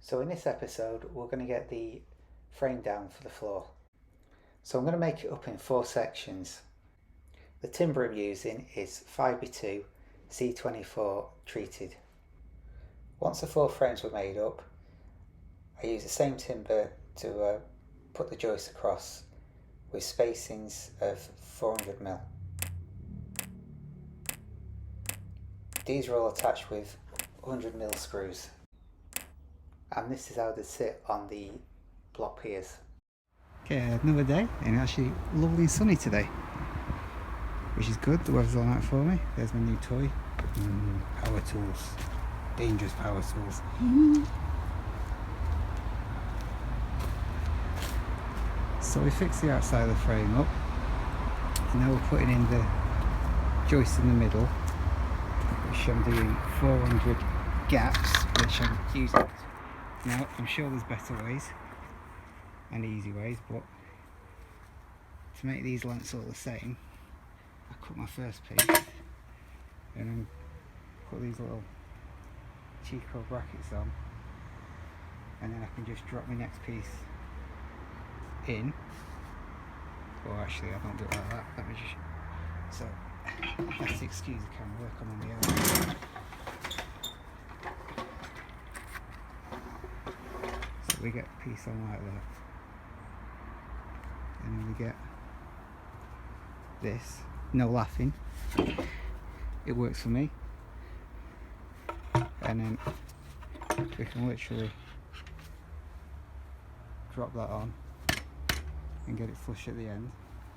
So in this episode we're going to get the frame down for the floor. So I'm going to make it up in 4 sections. The timber I'm using is 5x2 C24 treated. Once the 4 frames were made up, I use the same timber to put the joists across with spacings of 400mm. These are all attached with 100mm screws. And this is how they sit on the block piers. Okay, another day, and actually lovely and sunny today, which is good. The weather's alright for me. There's my new toy. Power tools. Dangerous power tools. So we fixed the outside of the frame up, and now we're putting in the joist in the middle, which I'm doing 400 gaps, which I'm using. Now, I'm sure there's better ways and easy ways, but to make these lengths all the same, I cut my first piece and then put these little Chico brackets on, and then I can just drop my next piece in. Or actually, I don't do it like that. Let me just. So, let's excuse the camera work. I'm on the other. So we get a piece on like that, and then we get this. No laughing. It works for me. And then we can literally drop that on and get it flush at the end,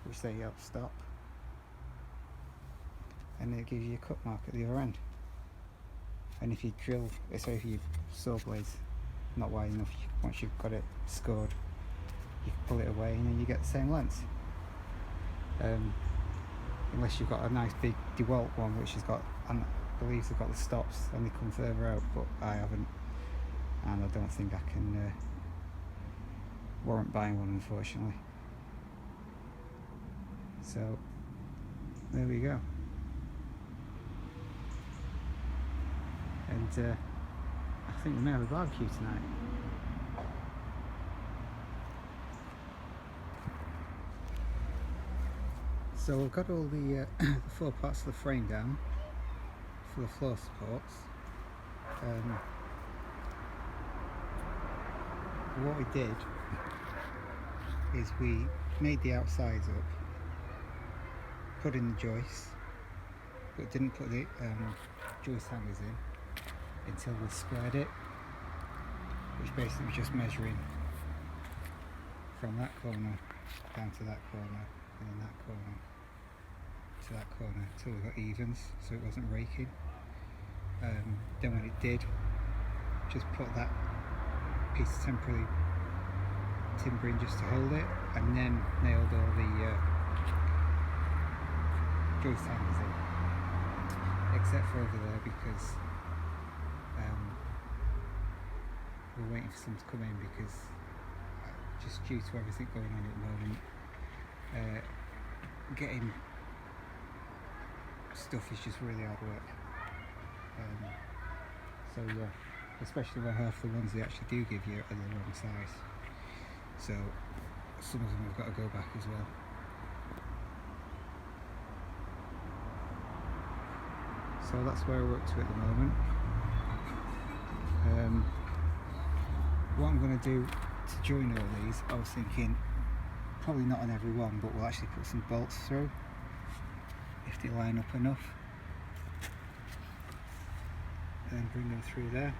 which they help stop, and it gives you a cut mark at the other end. And if you drill, so if you saw blades not wide enough, once you've got it scored, you can pull it away and then you get the same length. Unless you've got a nice big DeWalt one, which has got, and I believe they've got the stops and they come further out, but I haven't, and I don't think I can warrant buying one, unfortunately. So there we go. And I think we may have a barbecue tonight. So we've got all the 4 parts of the frame down for the floor supports. What we did is we made the outsides up, put in the joists, but didn't put the joist hangers in until we squared it, which basically was just measuring from that corner down to that corner, and then that corner to that corner until we got evens, so it wasn't raking. Then when it did, just put that piece of temporary timber in just to hold it, and then nailed all the joist hangers in, except for over there because we're waiting for some to come in, because just due to everything going on at the moment, getting stuff is just really hard work. So yeah, especially when half the ones they actually do give you are the wrong size, so some of them have got to go back as well. So that's where we're up to at the moment. What I'm going to do to join all these, I was thinking probably not on every one, but we'll actually put some bolts through if they line up enough, and then bring them through there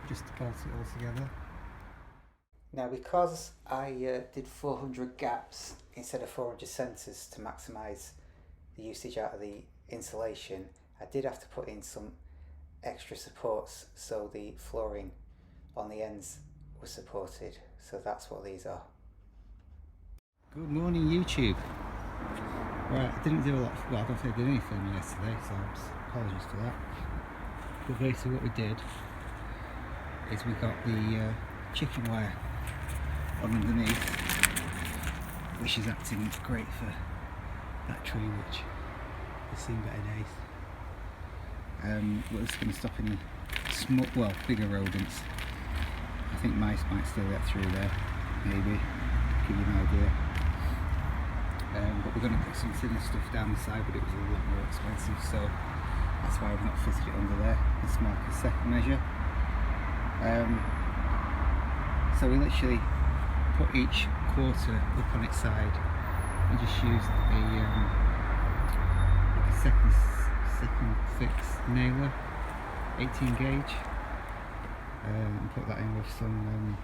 just to bolt it all together. Now, because I did 400 gaps instead of 400 centres to maximise the usage out of the insulation, I did have to put in some extra supports so the flooring on the ends was supported. So that's what these are. Good morning, YouTube. Right, I didn't do a lot, well, I don't think I did any filming yesterday, so apologies for that. But basically what we did is we got the chicken wire on underneath, which is acting great for that tree, which has seen better days. But it's going to stop any small, well, bigger rodents. I think mice might still get through there, maybe, to give you an idea. But we're going to put some thinner stuff down the side, but it was a lot more expensive, so that's why I've not fitted it under there. It's marked as second measure. So we literally put each quarter up on its side and just used like a second fix nailer, 18 gauge, and put that in with some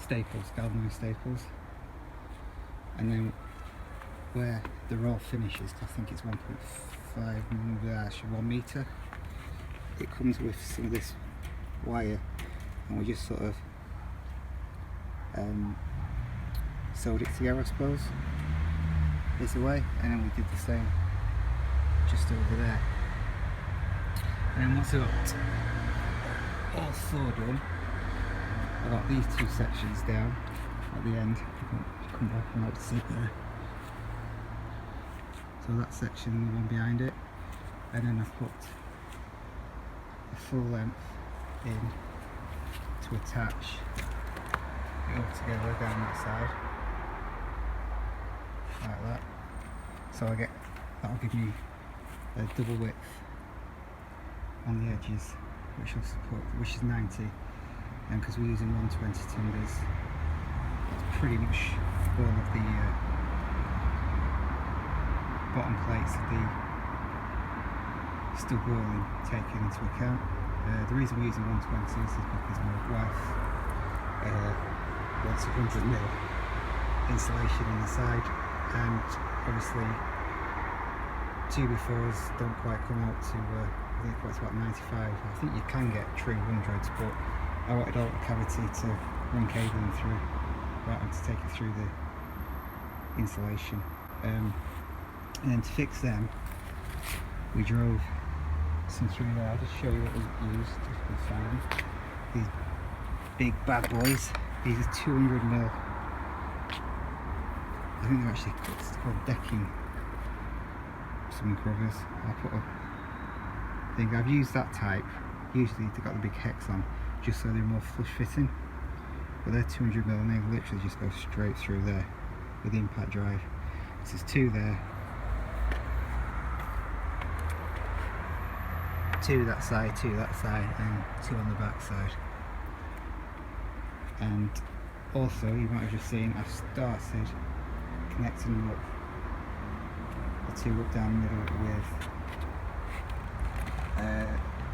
staples, galvanized staples, and then where the roll finishes, I think it's 1.5, actually 1 metre, it comes with some of this wire, and we just sort of sewed it together, I suppose, is the way, and then we did the same just over there. And then once I got all 4 done, I got these 2 sections down at the end. Come back and out to see there. So that section and the one behind it, and then I've put the full length in to attach it all together down that side, like that. So that'll give me a double width on the edges, which will support, which is 90, and because we're using 120 timbers, it's pretty much all of the bottom plates of the stub walling taken into account. The reason we're using 120s is because my wife wants 100mm insulation on the side, and obviously 2x4s don't quite come out to, I think it's about 95. I think you can get true 100s, but I wanted all the cavity to run cabling through, rather than to take it through the insulation. And then to fix them, we drove some through there. I'll just show you what we used just for fun. These big bad boys. These are 200mm. I think they're actually called decking something covers. I'll put a thing. I've used that type. Usually they've got the big hex on, just so they're more flush fitting. But they're 200mm and they literally just go straight through there with the impact drive. So there's 2 there. 2 that side, 2 that side, and 2 on the back side. And also, you might have just seen, I've started connecting them up, the 2 up down the middle with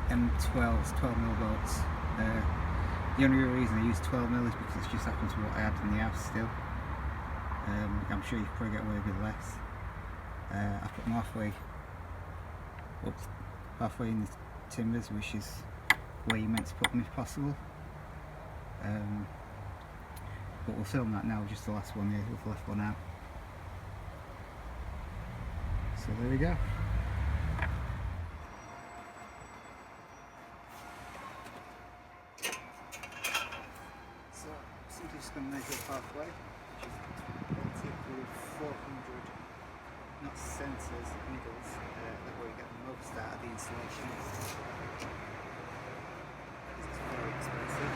M12s, 12mm bolts. The only real reason I use 12mm is because it just happens to what I had in the house still. I'm sure you could probably get away with less. I put them halfway in the timbers, which is where you're meant to put them if possible. But we'll film that now, just the last one here, we've left one out. So there we go. So I'm just going to measure halfway, which is typically 400, not centres, needles, that way you get the most out of the insulation. It's very expensive.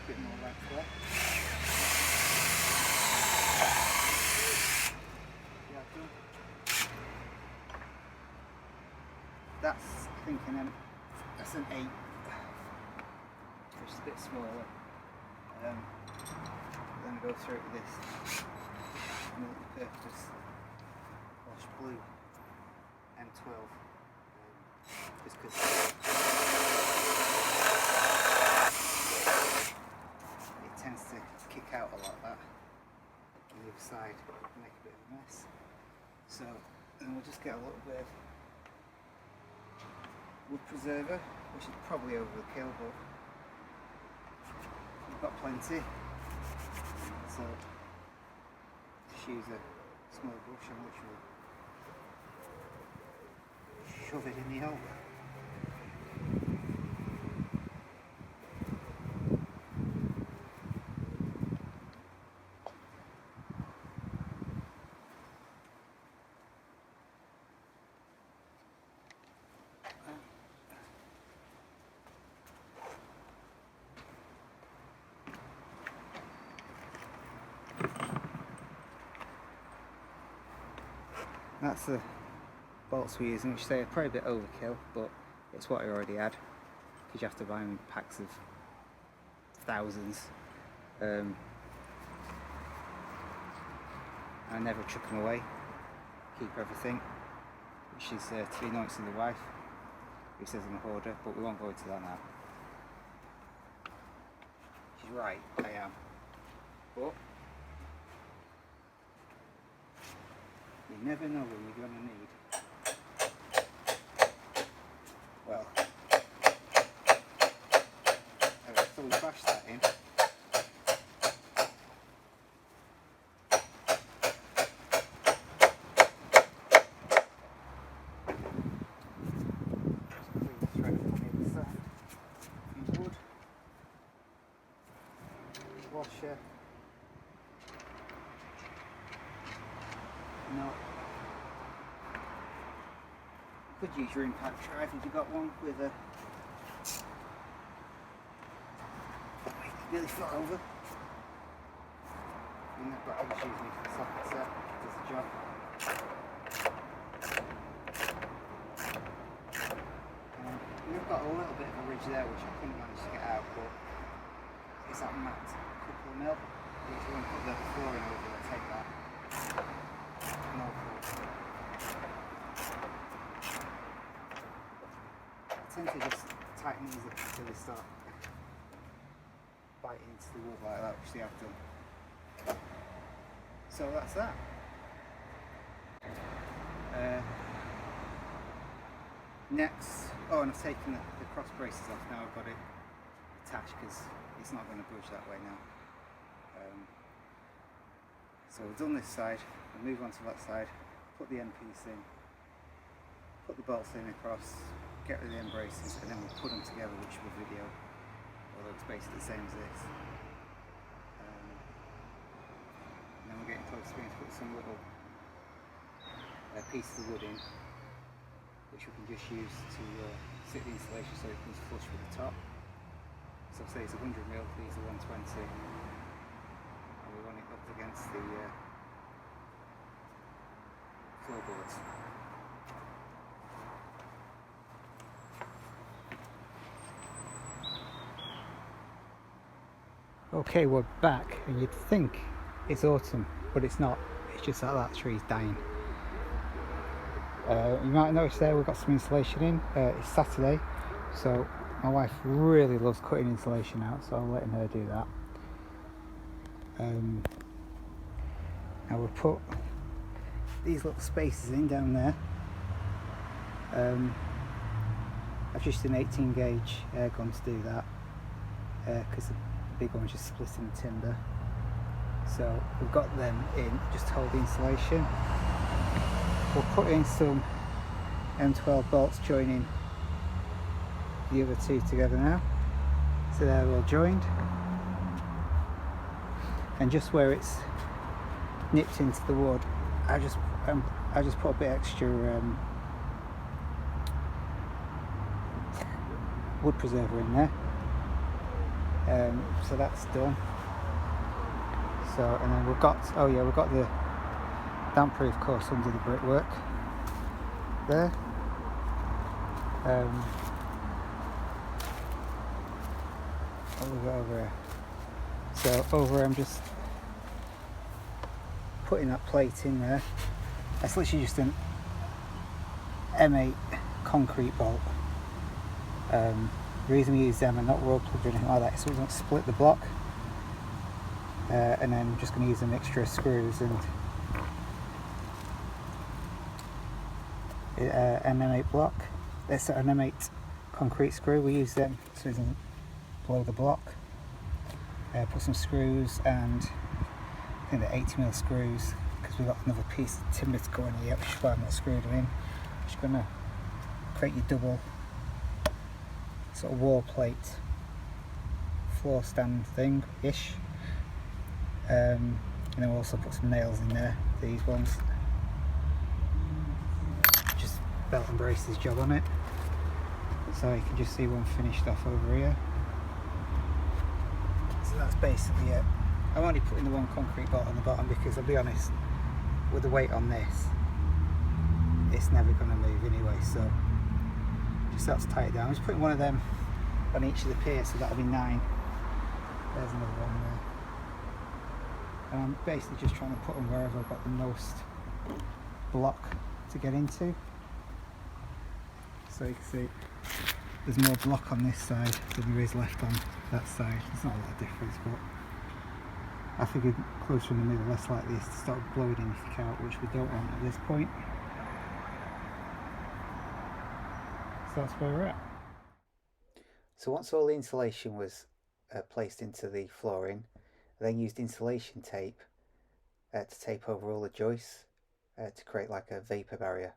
Bit more left there. Yeah, done. That's, I think, that's an 8, which is a bit smaller. Then I go through it with this multi-purpose wash blue M12, just because tends to kick out a lot of that on the other side and make a bit of a mess. So then we'll just get a little bit of wood preserver, which is probably overkill, but we've got plenty. So just use a small brush and literally shove it in the hole. That's the bolts we're using, which say are probably a bit overkill, but it's what I already had, because you have to buy them in packs of thousands. I never chuck them away, keep everything, which is to the annoyance of the wife, who says I'm a hoarder, but we won't go into that now. She's right, I am. But you never know when you're going to need. Well, alright, so we bash that in. Washer. No. Could use your impact drive if you got one with a. Wait, nearly fell over. But I just use my socket set, does the job. We've got a little bit of a ridge there which I couldn't manage to get out, but it's that max couple of mil. Which we're going to put the flooring over and take that. No problem. I tend to just tighten these up until they start biting into the wood like that, which they have done. So that's that. Next, oh, and I've taken the cross braces off now. I've got it attached because it's not going to budge that way now. So we've done this side, we'll move on to that side, put the end piece in, put the bolts in across, get rid of the end braces, and then we'll put them together, which will video, although it's basically the same as this. And then we're getting close to being to put some little pieces of wood in, which we can just use to sit the insulation so it comes flush with the top. So say it's 100mm, these are 120, and we run it up against the floorboards. Okay, we're back, and you'd think it's autumn, but it's not. It's just that tree's dying. You might notice there we've got some insulation in. It's Saturday, so my wife really loves cutting insulation out, so I'm letting her do that. Now we'll put these little spaces in down there. I've just an 18 gauge air gun to do that, because the big one's just splitting the timber. So we've got them in just to hold the insulation. We'll put in some M12 bolts joining the other two together now, so they're all joined, and just where it's nipped into the wood, I just put a bit extra wood preserver in there. So that's done. So, and then we've got the damp proof course under the brickwork there. What have we got over here? So over here I'm just putting that plate in there. That's literally just an M8 concrete bolt. The reason we use them and not road plugs or anything like that is so we don't split the block. And then I'm just going to use a mixture of screws and M8 block. That's an M8 concrete screw. We use them so it doesn't blow the block. Put some screws, and I think they're 80mm screws, because we've got another piece of timber to go in here, which is why I'm not screwed them in. Just going to create your double sort of wall plate floor stand thing ish, and then we'll also put some nails in there, these ones, just belt and braces job on it. So you can just see one finished off over here. So that's basically it. I'm only putting the one concrete bolt on the bottom because I'll be honest, with the weight on this, it's never going to move anyway, so just that's tight down. I'm just putting one of them on each of the piers, so that'll be 9. There's another one there. And I'm basically just trying to put them wherever I've got the most block to get into. So you can see there's more block on this side than there is left on that side. There's not a lot of difference, but I figured closer in the middle, less likely is to start blowing anything out, which we don't want at this point. So that's where we're at. So once all the insulation was placed into the flooring, I then used insulation tape to tape over all the joists to create like a vapour barrier